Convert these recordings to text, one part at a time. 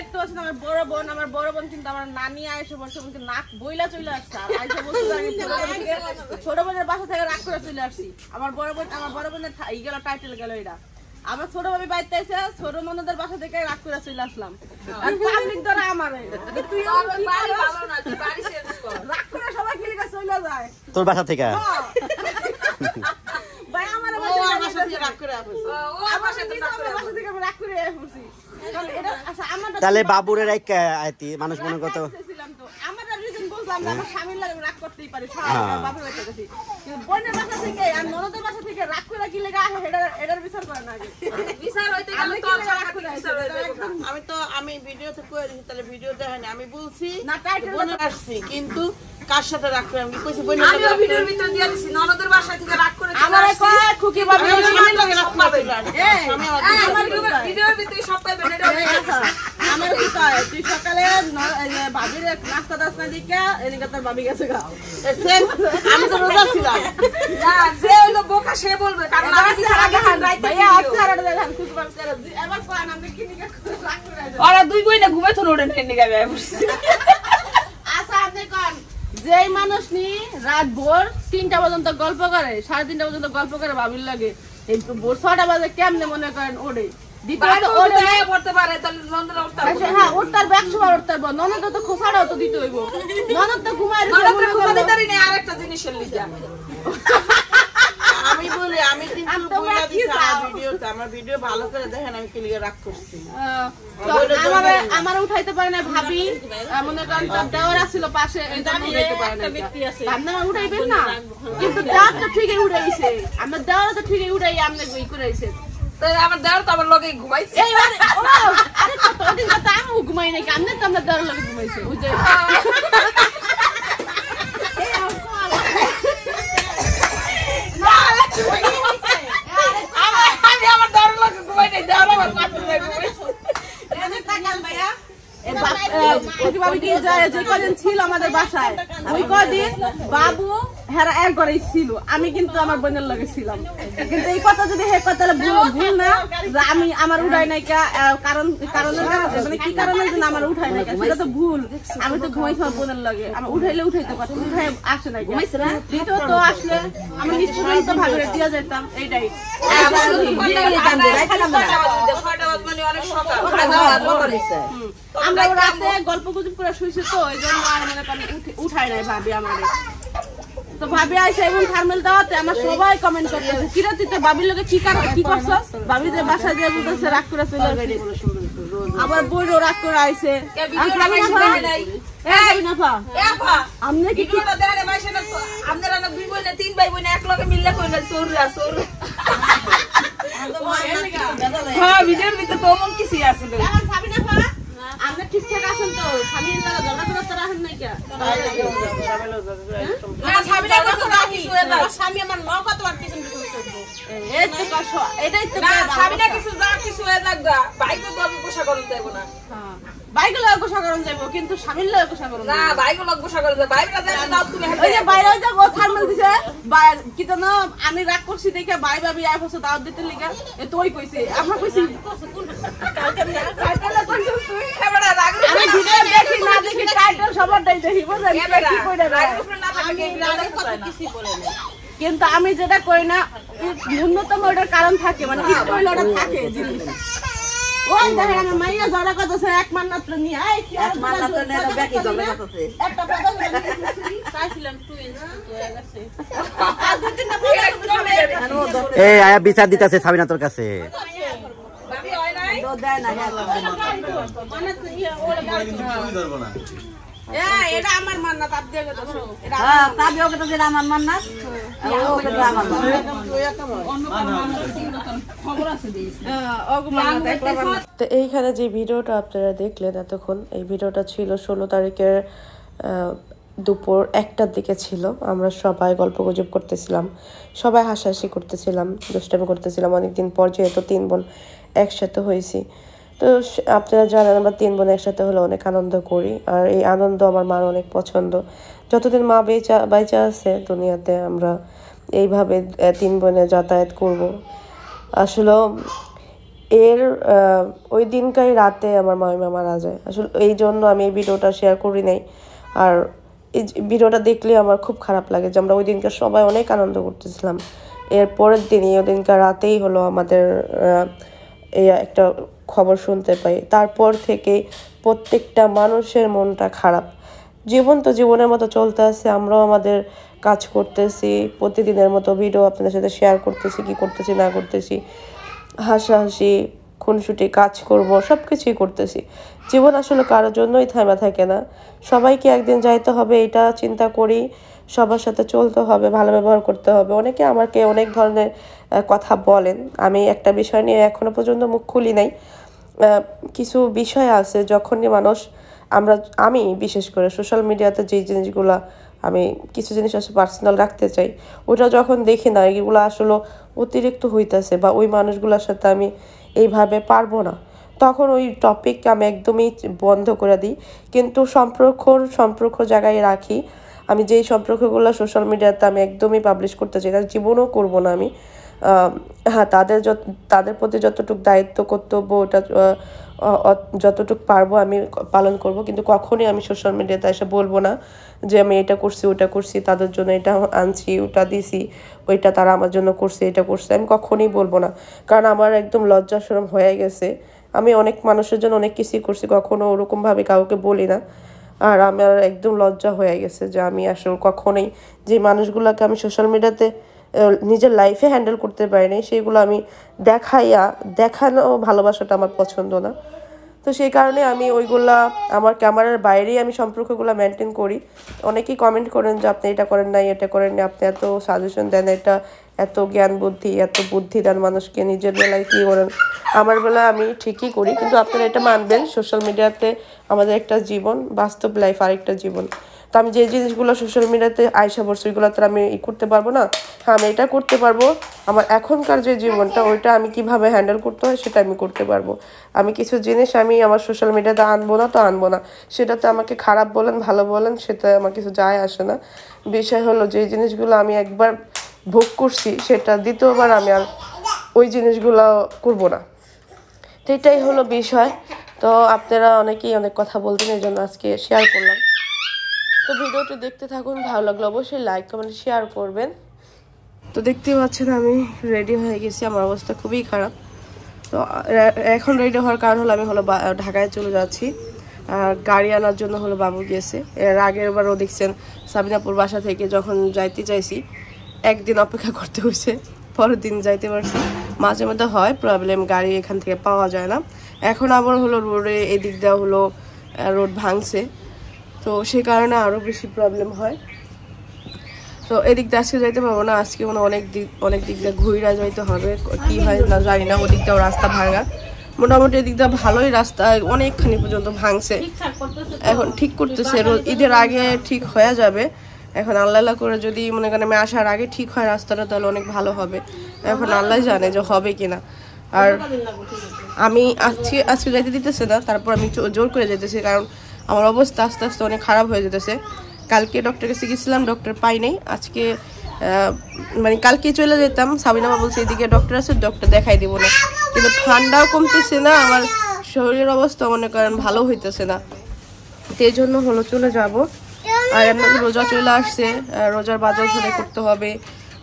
দেখতে পাচ্ছেন আমার বড় বোন কিন্তু আমার নানি আয়েশা বলছে কিন্তু নাক বইলা চলে আসছে আর আয়েশা বলছে আমি ছোট বোনের বাসা থেকে রাগ করে চলে আসছি আমার বড় বোনের এই গেল টাইটেল গেল এটা আমার ছোট ভাবি বাইতে এসে ছোট ননদের বাসা থেকে রাগ করে চলে আসলাম আর পাবলিক ধরে আমার তুই রাগ করে সবাই কি লিখে চলে যায় তোর বাসা থেকে ভাই আমার বাসা থেকে রাগ করে আসছে আমার বাসা থেকে রাগ করে আসছি তাহলে বাবুরের এক আইতি মানুষ মনে করতে আমার রিজন বুঝলাম না আমার স্বামীর লাগে রাগ করতেই পারে বাপের বাড়িতে গেছি কিন্তু বোনের বাসা থেকে আর ননদের বাসা থেকে রাগ করে কি লাগা এটার বিচার করে না আগে বিচার হইতে গেলে তো বিচার হইতে আমি ভিডিওতে কই দিছি তাহলে ভিডিও দেখেন আমি বলছি না টাইটেল বলে আসছি কিন্তু কার সাথে রাগ করে আমি কইছি বোনের সাথে আমি ভিডিওর ভিতর দিয়ে দিছি ননদের বাসা থেকে রাগ করে আমারে কয় খুকি বাবা স্বামীর লাগে রাগ করে আমার ভিডিওর ভিতরে সব পাইবেন এটা আমার কি কয় তুই সকালে ভাবির নাস্তা দাস্তা দিকে এদিকে তোর ভাবি গেছে গা সেম আমি তো রোজা ছিলাম না যে হলো বোকা সে বলবে কারণ আমি কি সারা গান রাইতে ভাইয়া আছাড়া দেখান খুব ভালো করে এবার কোন আমি কি নিকে রাগ করে ওরা দুই বই না ঘুমে তো ওড়ে নিয়ে নিয়ে যাবে আচ্ছা আপনি কোন যেই মানুষ নি রাত ভোর 3টা পর্যন্ত গল্প করে 3:30 পর্যন্ত গল্প করে ভাবির লাগে এই ভোর 6টা বাজে কেমনে মনে করেন ওড়ে দ্বিতীয়ত ওড়ে পড়তে পারে তাহলে ননদ উঠতে পারে হ্যাঁ উঠতার 100 বার উঠতে পারবো ননদ তো খোসাড়াও তো দিতে হইব ননদ তো ঘুমায় রইছে ননদ খোসা দিতারি না আরেকটা জিনিসের লিজা আমি বলি আমি কিন্তু বইলা দিছি আমার ভিডিও ভালো করে দেখেন আমি কি লিগে রাগ করছি তো আমার উঠাইতে পারে না ভাবি মনে করেন তার দেওয়ার ছিল পাশে এই জন্য উঠাইতে পারে না ব্যক্তি আছে আপনি উঠাইবেন না কিন্তু দেওয়ারটা ঠিকই উঠাইছে আমরা দেওয়ার তো ঠিকই উঠাই আপনি কই করাইছে তাই আমার দেওয়ার তো আমার লগে ঘুমাইছে এই আরে কতদিন তো আমি ঘুমাই নাই আপনি তো আমরা দেওয়ার লগে ঘুমাইছে বুঝে ছিল আমাদের বাসায় ওই কদিন বাবু হেরা এক ঘরে ছিল আমি কিন্তু আমার বোনের লগে ছিলাম কিন্তু এই কথা যদি হে কথা ভুল না যে আমি আমার উঠাই নাই কারণের মানে কি কারণের জন্য আমার উঠাই নাই সেটা তো ভুল আমি তো ঘুমাইছি আমার বোনের লগে আমার উঠাইলে উঠাইতে পারতাম উঠাই আসে নাই দ্বিতীয়ত আসলে আমি নিশ্চিত ভাবে দিয়া যেতাম এইটাই আমরা রাতে গল্প গুজব করে শুইছি তো এই জন্য আর মনে করেন উঠাই নাই ভাবি আমারে তো ভাবি আইসা এবং থার্মেল দাওয়াতে আমার সবাই কমেন্ট করতেছে কিরা তুই তো ভাবির লগে কি করছস ভাবি যে বাসা যে বলতেছে রাগ করে চলে গেছে আবার বইরো রাগ করে আইছে আমনে কি ভিডিওটা দেখে মাইছে না আপনারা না দুই বোন না তিন ভাই বোন এক লগে মিললে কইলা সৌরা সৌর হ্যাঁ ভিডিওর ভিতরে তো মন কিছু আছে এখন ভাবি না পা আমরা ঠিকঠাক আছেন তো স্বামীর লাগে ঝগড়া করতে রাখেন নাই কে না স্বামী না কত রাখি স্বামী আমার ন কত আর কিছু করবে এই তো কষ্ট এটাই তো না স্বামী না কিছু যা কিছু হয়ে যাগা বাইক তো আমি পোষা করতে যাইব না হ্যাঁ বাইক লগে পোষা করতে যাইব কিন্তু স্বামীর লগে পোষা করতে না বাইক লগে পোষা করতে যাই বাইরে যাই দাও তুমি ওই যে বাইরে যা ও থার্মাল দিছে কি তো না আমি রাগ করছি দেখে ভাই ভাবি আই ফসে দাও দিতে লাগা এ তোই কইছে আমরা কইছি আমি ভিডিও দেখি না দেখি টাইটেল সবটাই দেখি বুঝলেন কি কইরা আমি কথা কিছু বলে না কিন্তু আমি যেটা কই না ন্যূনতম ওটার কারণ থাকে মানে কি কইলে ওটা থাকে জিনিস ওই দেখেন আমার মাইয়া জড়া করতেছে এক মান্নাত নিয়ে আই কি এক মান্নাত নিয়ে ব্যাকি জড়া করতেছে একটা বদল চাইছিলাম 2 ইঞ্চি তো হয়ে গেছে এই আয়া বিচার দিতেছে সাবিনা তোর কাছে ভাবি হয় নাই তো দেয় না মানে তো ইয়া ওরে ধরব না এটা আমার মান্নাত আপ দিয়ে গেছো এটা হ্যাঁ তাবিও গেছে যেটা আমার মান্নাত ও গেছে আমার মান্নাত তো এইখানে যে ভিডিওটা আপনারা দেখলেন এতক্ষণ এই ভিডিওটা ছিল 16 তারিখের দুপুর 1টার দিকে ছিল আমরা সবাই গল্পগুজব করতেছিলাম সবাই হাসাহাসি করতেছিলাম দুষ্টামি করতেছিলাম অনেকদিন পর যেহেতু 3 বোন একসাথে হয়েছি তো আপনারা জানেন আমরা 3 বোন একসাথে হলে অনেক আনন্দ করি আর এই আনন্দ আমার মার অনেক পছন্দ যতদিন মা বেঁচে আছে দুনিয়াতে আমরা এইভাবে 3 বোনে যাতায়াত করব আসলে এর ওই দিনকাই রাতে আমার মামিমা মারা যায়। আসলে এই জন্য আমি এই ভিডিওটা শেয়ার করি নাই। আর এই ভিডিওটা দেখলে আমার খুব খারাপ লাগে যে আমরা ওই দিনকার সবাই অনেক আনন্দ করতেছিলাম। এর পরের দিনই ওই দিনকার রাতেই হলো আমাদের এই একটা খবর শুনতে পাই। তারপর থেকে প্রত্যেকটা মানুষের মনটা খারাপ। জীবন তো জীবনের মতো চলতে আছে, আমরাও আমাদের কাজ করতেছি, প্রতিদিনের মতো ভিডিও আপনাদের সাথে শেয়ার করতেছি, কি করতেছি না করতেছি, হাসাহাসি খুনসুটি কাজ করব, সব কিছুই করতেছি। জীবন আসলে কারোর জন্যই থামা থাকে না, সবাইকে একদিন যাইতে হবে এটা চিন্তা করি। সবার সাথে চলতে হবে, ভালো ব্যবহার করতে হবে। অনেকে আমাকে অনেক ধরনের কথা বলেন, আমি একটা বিষয় নিয়ে এখনো পর্যন্ত মুখ খুলি নাই। কিছু বিষয় আছে যখনই আমি বিশেষ করে সোশ্যাল মিডিয়াতে যেই জিনিসগুলো আমি কিছু জিনিস আসলে পার্সোনাল রাখতে চাই, ওটা যখন দেখি না এগুলো আসলে অতিরিক্ত হইতেছে বা ওই মানুষগুলোর সাথে আমি এইভাবে পারবো না, তখন ওই টপিক আমি একদমই বন্ধ করে দিই। কিন্তু সম্পর্ক জায়গায় রাখি। আমি যেই সম্পর্কগুলো সোশ্যাল মিডিয়াতে আমি একদমই পাবলিশ করতে চাই না, জীবনও করব না আমি। হ্যাঁ, তাদের প্রতি যতটুকু দায়িত্ব কর্তব্য ওটা যতটুকু পারবো আমি পালন করব। কিন্তু কখনই আমি সোশ্যাল মিডিয়াতে এসে বলবো না যে আমি এটা করছি ওটা করছি, তাদের জন্য এটা আনছি ওটা দিছি, ওইটা তারা আমার জন্য করছে এটা করছে, আমি কখনই বলবো না। কারণ আমার একদম লজ্জা শরম হয়ে গেছে। আমি অনেক মানুষের জন্য অনেক কিছুই করছি, কখনো ওরকমভাবে কাউকে বলি না। আর আমার একদম লজ্জা হয়ে গেছে যে আমি আসলে কখনোই যে মানুষগুলোকে আমি সোশ্যাল মিডিয়াতে নিজের লাইফে হ্যান্ডেল করতে পারি নাই, সেগুলো আমি দেখানো ভালোবাসাটা আমার পছন্দ না। তো সেই কারণে আমি ওইগুলা আমার ক্যামেরার বাইরেই আমি সম্পর্কগুলো মেনটেন করি। অনেকেই কমেন্ট করেন যে আপনি এটা করেন নাই এটা করেন না, আপনি এত সাজেশন দেন, এটা এত জ্ঞান বুদ্ধি এত বুদ্ধি দেন মানুষকে, নিজের বেলায় কী করেন? আমার বেলায় আমি ঠিকই করি, কিন্তু আপনারা এটা মানবেন সোশ্যাল মিডিয়াতে আমাদের একটা জীবন, বাস্তব লাইফ আরেকটা জীবন। তো আমি যে জিনিসগুলো সোশ্যাল মিডিয়াতে আয়সা বলছি ওইগুলো তো আমি করতে পারবো না। হ্যাঁ, আমি এটা করতে পারবো, আমার এখনকার যে জীবনটা ওইটা আমি কিভাবে হ্যান্ডেল করতে হয় সেটা আমি করতে পারবো। আমি কিছু জিনিস আমি আমার সোশ্যাল মিডিয়াতে আনবো না, সেটাতে আমাকে খারাপ বলেন ভালো বলেন সেটা আমার কিছু যায় আসে না। বিষয় হলো যে জিনিসগুলো আমি একবার ভোগ করছি সেটা দ্বিতীয়বার আমি আর ওই জিনিসগুলো করবো না। তো এটাই হলো বিষয়। তো আপনারা অনেকেই অনেক কথা বলতেন, এই জন্য আজকে শেয়ার করলাম। তো ভিডিওটি দেখতে থাকুন, ভালো লাগলে অবশ্যই লাইক কমেন্ট শেয়ার করবেন। তো দেখতে পাচ্ছেন আমি রেডি হয়ে গেছি, আমার অবস্থা খুবই খারাপ। তো এখন রেডি হওয়ার কারণ হলো আমি ঢাকায় চলে যাচ্ছি। গাড়ি আনার জন্য বাবু গিয়েছে। এর আগের বারও দেখছেন সাবিনাপুর বাসা থেকে যখন যাইতে চাইছি একদিন অপেক্ষা করতে হয়েছে, পরের দিন যাইতে পারছি। মাঝে মধ্যে হয় প্রবলেম, গাড়ি এখান থেকে পাওয়া যায় না। এখন আবার রোডে এদিক দেওয়া রোড ভাঙছে, তো সে কারণে আরও বেশি প্রবলেম হয়। তো এদিক দিয়ে আজকে যাইতে পারবো না, আজকে অনেক দিক দিয়ে ঘুরে যাইতে হবে। কি হয় না জানি না, ওদিক দিয়েও রাস্তা ভাঙা, মোটামুটি এদিক দিয়ে ভালোই রাস্তা অনেকখানি পর্যন্ত ভাঙছে, এখন ঠিক করতেছে। ঈদের আগে ঠিক হয়ে যাবে। এখন আল্লাহ করে যদি মনে করেন আমি আসার আগে ঠিক হয় রাস্তাটা, তাহলে অনেক ভালো হবে। এখন আল্লাহ জানে যে হবে কিনা। আর আমি আজকে যাইতে দিতেছে না, তারপর আমি জোর করে যেতেছি, কারণ আমার অবস্থা আস্তে আস্তে অনেক খারাপ হয়ে যেতেছে। কালকে ডক্টরের কাছে গেছিলাম, ডক্টর পাই নাই। আজকে কালকে চলে যেতাম, সাবিনা বলছে এদিকে ডক্টর আছে, ডক্টর দেখাই দিব না। কিন্তু ঠান্ডাও কমতেছে না, আমার শরীরের অবস্থা মনে করেন ভালো হইতেছে না, এই জন্য চলে যাব। আর এমনি রোজা চলে আসছে, রোজার বাজার সদাই করতে হবে,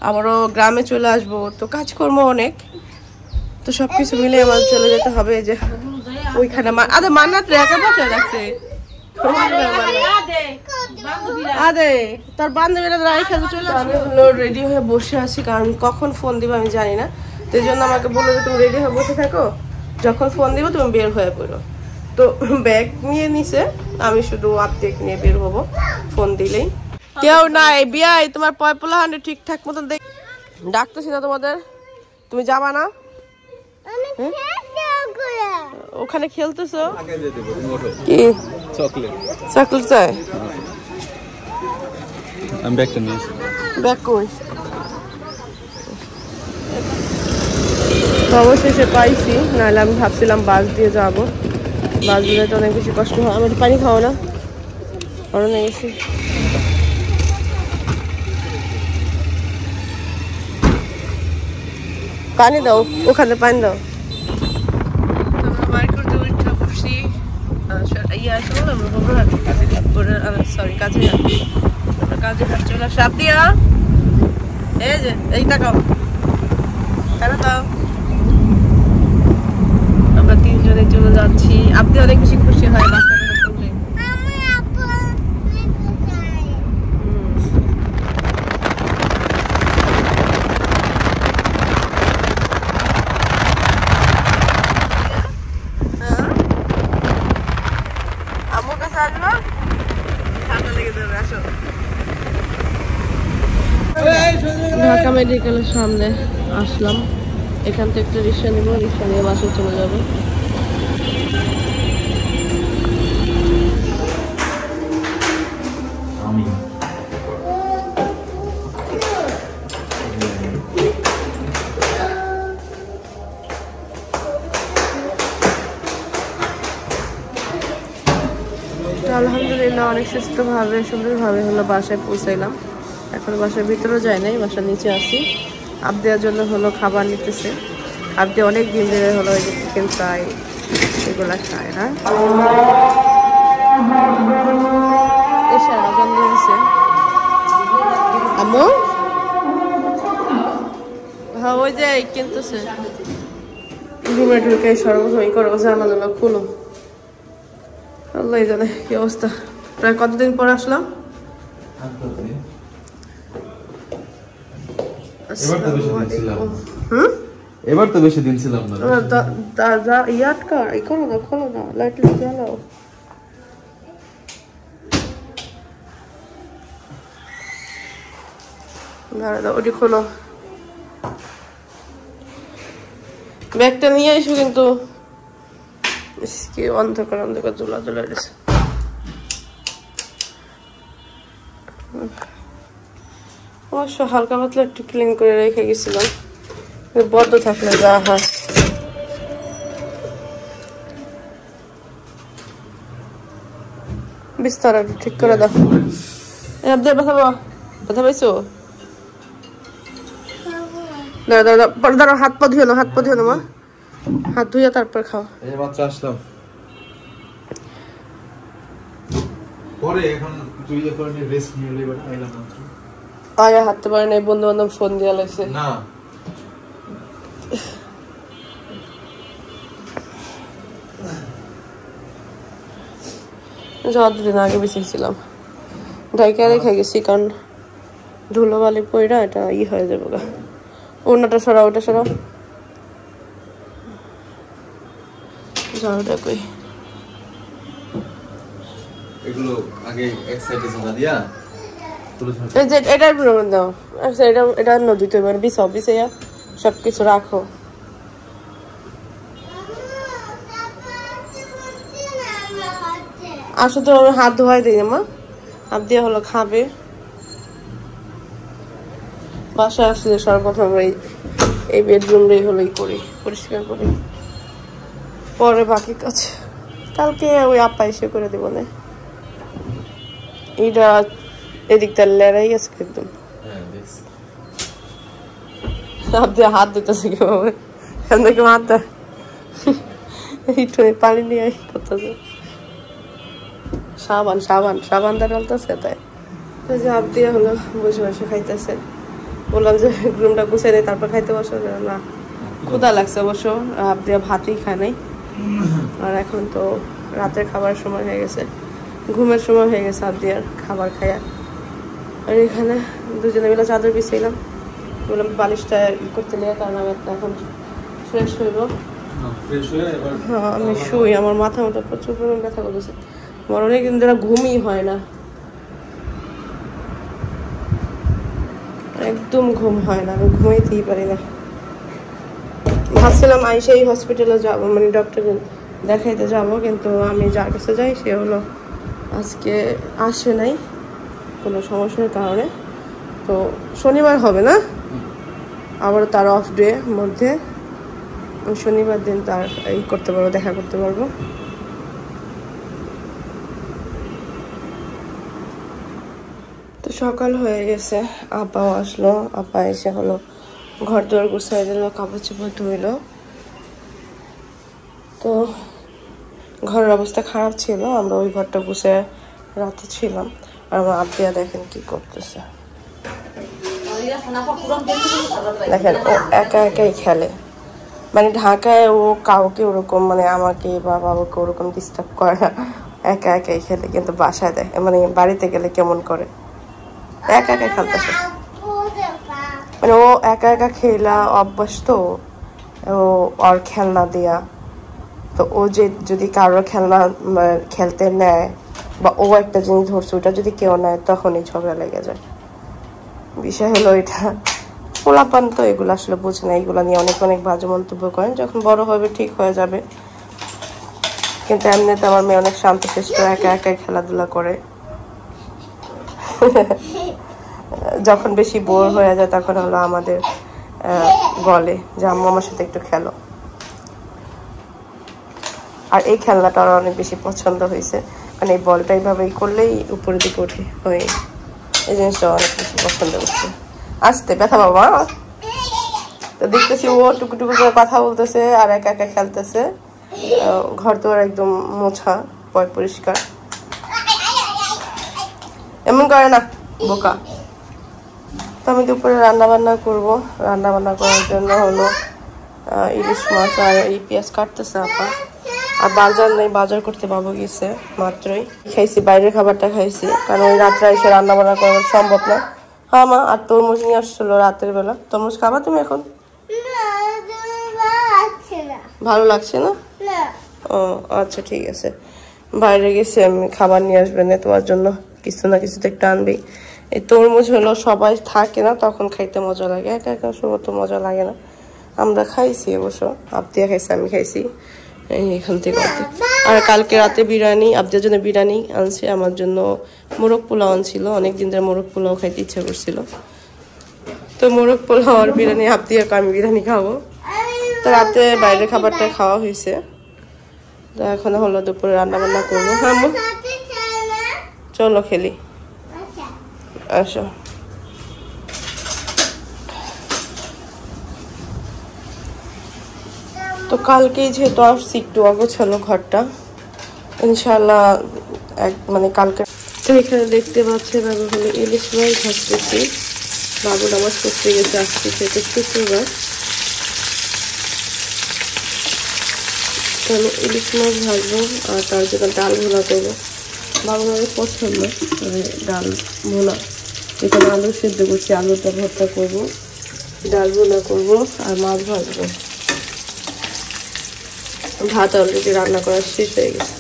আমারও গ্রামে চলে আসবো, তো কাজকর্ম অনেক, তো সবকিছু মিলে আমার চলে যেতে হবে। যে ওইখানে মান্নাত রে একা বসে রাখছে, তার বান্ধবীরা রেডি হয়ে বসে আছি, কারণ কখন ফোন দিবে আমি জানি না। তো এই জন্য আমাকে বললো যে তুমি রেডি হয়ে বসে থাকো, যখন ফোন দিব তুমি বের হয়ে পড়ো। তো ব্যাগ নিয়ে নিছে, আমি শুধু আপডেট নিয়ে বের হবো ফোন দিলেই। কেউ নাই বিয়াই, তোমার পয়পলা হান্ডে ঠিকঠাক মতন ডাকতেছি না তোমাদের, তুমি যাবা না? ওখানে খেলতেছো কি? চকলেট চাই? আমি ব্যাগটা নিয়ে আসি। ব্যাগ কই? অবশেষে পাইছি, নাহলে আমি ভাবছিলাম বাস দিয়ে যাবো। বাস দিয়ে তো অনেক বেশি কষ্ট হয়। আমি পানি খাও না, কারণ এসে পানি দাও, ওখানে পানি দাও। ইয়ে আসে বলো সরি কাজে কাজে হাট চলে আসে। আবদিয়া এই যে এই তাকাও কেন তাও আমরা তিনজনে চলে যাচ্ছি। আবদিয়া অনেক বেশি খুশি হয় বাচ্চাগুলো শুনলে। আম্মুর কাছে আসবো ঠান্ডা লেগে যাবে। আসো ঢাকা মেডিকেলের সামনে আসলাম। এখান থেকে একটা রিক্সা নিব, রিক্সা নিয়ে বাসে চলে যাবো। আলহামদুলিল্লাহ অনেক সুস্থভাবে সুন্দরভাবে হলো বাসায় পৌঁছাইলাম। এখন বাসার ভিতরেও যায় নাই, বাসার নিচে আসি। আবদিয়ার জন্য হলো খাবার নিতেছে। আবদিয়া অনেক দিন ধরে হলো এই যে চিকেন ফ্রাই এগুলা খায় না। এসে আজান দিয়েছে আম্মু। হ্যাঁ ওই যে কিনতেছে রুমে ঢুকে সর্বপ্রথম ই করো জানালা খুলো। আল্লাহ জানে কি অবস্থা। প্রায় কতদিন পর আসলাম? এবার তো বেশি দিন ছিলাম না। ইয়াটকা ই করো না, খোলো না, লাইট লিট জ্বালাও। দাঁড়া ওটি খোলো, ব্যাগটা নিয়ে এসো। কিন্তু কি অন্ধকার অন্ধকার জ্বলা জ্বলা গেছে। অবশ্য হালকা পাতলা একটু ক্লিন করে রেখে গেছিলাম, বদ্ধ থাকলে যা হয়। বিস্তার ঠিক করে দাও। ব্যথা ব্যথা পাইছো? দাঁড়া হাত পা ধুয়ে নাও, হাত পা ধুয়ে নাও মা, হাত ধুয়ে তারপর খাও। এই মাত্র আসলাম। পরে এখন তুই যে করে রেস্ট নিয়ে এবার আইলাম মাত্র। আরে হাঁটতে পারে না, বন্ধু বান্ধব ফোন দিয়ে লাগছে না। যতদিন আগে বেঁচেছিলাম ঢাকা রেখে গেছি, কারণ ধুলো বালি পইরা এটা ই হয়ে যাবে গা। অন্যটা সরাও, ওটা সরাও, ঝাড়ুটা কই। এগুলো আগে এক সাইডে জানা দিয়া এই যে এটার উপরে দাও, আচ্ছা এটা নদী তো এবার বিছাও, বিছাইয়া সবকিছু রাখো। আসো তো হাত ধোয়াই দিই মা, হাত দিয়ে হলো খাবে। বাসায় আসলে সর্বপ্রথম এই বেডরুমটাই হলো ই করি, পরিষ্কার করি, পরে বাকি কাজ কালকে ওই আপা এসে করে দেবো না। এইটা এদিকটা লেড়াই আছে একদম। আপনি হাত দিতেছে কিভাবে, এখান থেকে হাত একটু পানি নিয়ে করতেছে। সাবান সাবান সাবান ডালতেছে, তাই হাত দিয়ে হলো বসে বসে খাইতেছে। বললাম যে রুমটা গুছিয়ে নেই তারপর খাইতে বসো, না ক্ষুধা লাগছে অবশ্য। হাত দিয়ে ভাতই খায় নাই। আর এখন তো রাতের খাবার সময় হয়ে গেছে, ঘুমের সময় হয়ে গেছে। হাত দিয়ে খাবার খাইয়া আর এখানে দুজনে মিলে চাদর বিছাইলাম। বললাম বালিশটা ই করতে নিয়ে, কারণ আমি এখন ফ্রেশ হইব। হ্যাঁ আমি শুই, আমার মাথা মতো প্রচুর পরিমাণ ব্যথা করতেছে। আমার অনেকদিন ধরে ঘুমই হয় না, একদম ঘুম হয় না, আমি ঘুমাইতেই পারি না। ভাবছিলাম আইসেই হসপিটালে যাব, মানে ডক্টরকে দেখাইতে যাব, কিন্তু আমি যার কাছে যাই সে হলো আজকে আসে নাই কোনো সমস্যার কারণে। তো শনিবার হবে না, আবার তার অফ ডে মধ্যে শনিবার দিন তার এই করতে পারবো, দেখা করতে পারবো। তো সকাল হয়ে গেছে, আপাও আসলো। আপা এসে হলো ঘর দুয়ার গুছাই দিল, কাপড় চোপড় ধুইল। তো ঘরের অবস্থা খারাপ ছিল, আমরা ওই ঘরটা বসে রাতে ছিলাম। আর আমার আব্বিয়া দেখেন কি করতেছে, দেখেন ও একা একাই খেলে। মানে ঢাকায় ও কাউকে ওরকম মানে আমাকে বা বাবাকে ওরকম ডিস্টার্ব করে না, একা একাই খেলে। কিন্তু বাসায় দেয় মানে বাড়িতে গেলে কেমন করে, একা একা খেলতেছে। মানে ও একা একা খেলা অভ্যাস, তো ও ওর খেলনা দেয়া, তো ও যে যদি কারোর খেলনা খেলতে নেয় বা ও একটা জিনিস ধরছে ওটা যদি কেউ নেয় তখনই ঝগড়া লেগে যায়। বিষয় হলো এটা, পোলাপান তো এগুলো আসলে বোঝে না, এগুলো নিয়ে অনেক অনেক বাজে মন্তব্য করেন। যখন বড় হবে ঠিক হয়ে যাবে। কিন্তু এমনিতে আমার মেয়ে অনেক শান্তশিষ্ট, একা একাই খেলাধুলা করে। যখন বেশি বোর হয়ে যায় তখন হলো আমাদের বলে যে আম্মু আমার সাথে একটু খেলো। আর এই খেলনাটা আমার অনেক বেশি পছন্দ হয়েছে, মানে এই বলটা এইভাবেই করলেই উপরের দিকে ওঠে, ওই এই জিনিসটা অনেক বেশি পছন্দ করছে। আসতে ব্যথা বাবা, তো দেখতেছি ও টুকুটুকু করে কথা বলতেছে আর একা একা খেলতেছে। ঘর দুয়ার একদম মোছা পরিষ্কার, এমন করে না বোকা। তো আমি দুপুরে রান্না বান্না করবো। রান্না বান্না করার জন্য হলো ইলিশ মাছ আর এই পেঁয়াজ কাটতেছে আপা। আর বাজার নেই, বাজার করতে বাবু গেছে মাত্রই। খাইছি বাইরের খাবারটা খাইছি, কারণ ওই রাত্রে এসে রান্না বান্না করা সম্ভব না। হ্যাঁ মা, আর তরমুজ নিয়ে আসছিল রাতের বেলা। তরমুজ খাবা তুমি এখন? ভালো লাগছে না? ও আচ্ছা ঠিক আছে, বাইরে গেছি আমি, খাবার নিয়ে আসবে না তোমার জন্য, কিছু না কিছু তো একটু আনবেই। এই তরমুজ হলো সবাই থাকে না তখন খাইতে মজা লাগে, একা একা সময় তো মজা লাগে না। আমরা খাইছি অবশ্য, আবদিয়া খাইছি, আমি খাইছি এখান থেকে। আর কালকে রাতে বিরিয়ানি, আবদিয়ার জন্য বিরিয়ানি আনছে, আমার জন্য মোরগ পোলাও আনছিল। অনেকদিন ধরে মোরগ পোলাও খাইতে ইচ্ছা করছিল, তো মোরগ পোলাও আর বিরিয়ানি, আবদিয়াকে আমি বিরিয়ানি খাবো। তো রাতে বাইরের খাবারটা খাওয়া হয়েছে, তো এখন হলো দুপুরে রান্না বান্না করবো। হ্যাঁ চলো খেলি, আসো। তো কালকেই যেহেতু আসছি একটু অগোছালো ঘরটা, ইনশাল্লাহ মানে কালকে। তো এখানে দেখতে পাচ্ছি বাবু হলো ইলিশ মাছ ভাজতেছি। বাবু নামাজ পড়তে গেছে, আসছে সেটা শুক্রবার। আমি ইলিশ মাছ ভাজবো আর তার জন্য ডাল ভুনা করবো। বাবু মায়ের পছন্দ ডাল ভুনা। এখানে আলু সেদ্ধ করছি, আলুটা ভর্তা করবো, ডাল ভুনা করবো আর মাছ ভাজবো। ভাত অলরেডি রান্না করা শেষ হয়ে গেছে।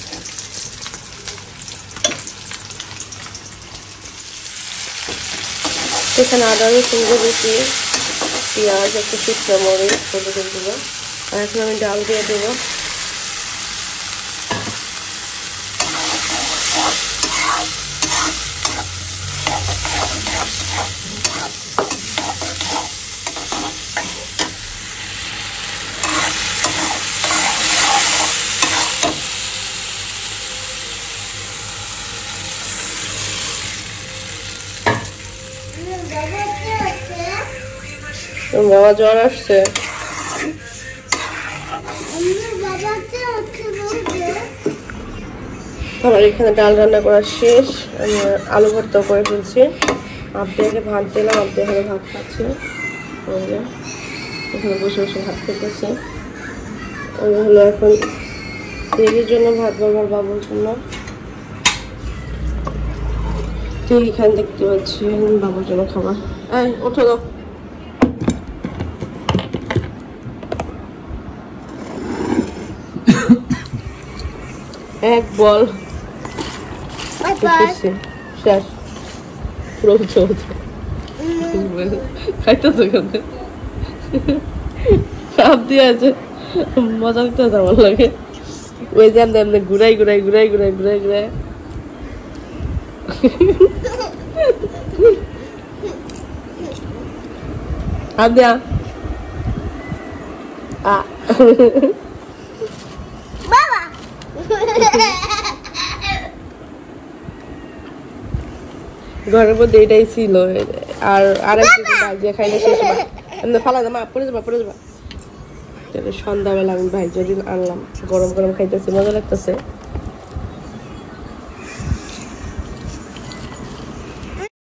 এখানে আদা রসুন দিয়েছি, পেঁয়াজ, একটা শুকনো মরিচ, হলুদ গুঁড়ো। আর এখন আমি ডাল দিয়ে দেবো। বাবা জ্বর আসছে, আমার এখানে ডাল রান্না করা শেষ। আমি আলু ভর্তা করে ফেলছি। আবদিয়াকে ভাত দিলাম, আবদিয়া এখানে ভাত খাচ্ছে, এখানে বসে বসে ভাত খেতেছে। আমি হলো এখন দিদির জন্য ভাত বাবার বাবুর জন্য। তো এখানে দেখতে পাচ্ছি বাবুর জন্য খাবার। এই ওঠো দাও, এক বল শেষ, পুরো চলছে খাইতেছে। কেন আবদি আছে, মজা করতে আমার লাগে। ওই যে এমনি ঘুরাই ঘুরাই ঘুরাই ঘুরাই ঘুরাই ঘুরাই আবদিয়া ঘরের মধ্যে এটাই ছিল। আর আরেকদিন ভাইজিয়া খাইলে শেষ হবে, এমনি ফালা মা পড়ে যাবা পড়ে যাবা। সন্ধ্যাবেলা আমি ভাইজিয়া দিন আনলাম, গরম গরম খাইতেছি, মজা লাগতেছে।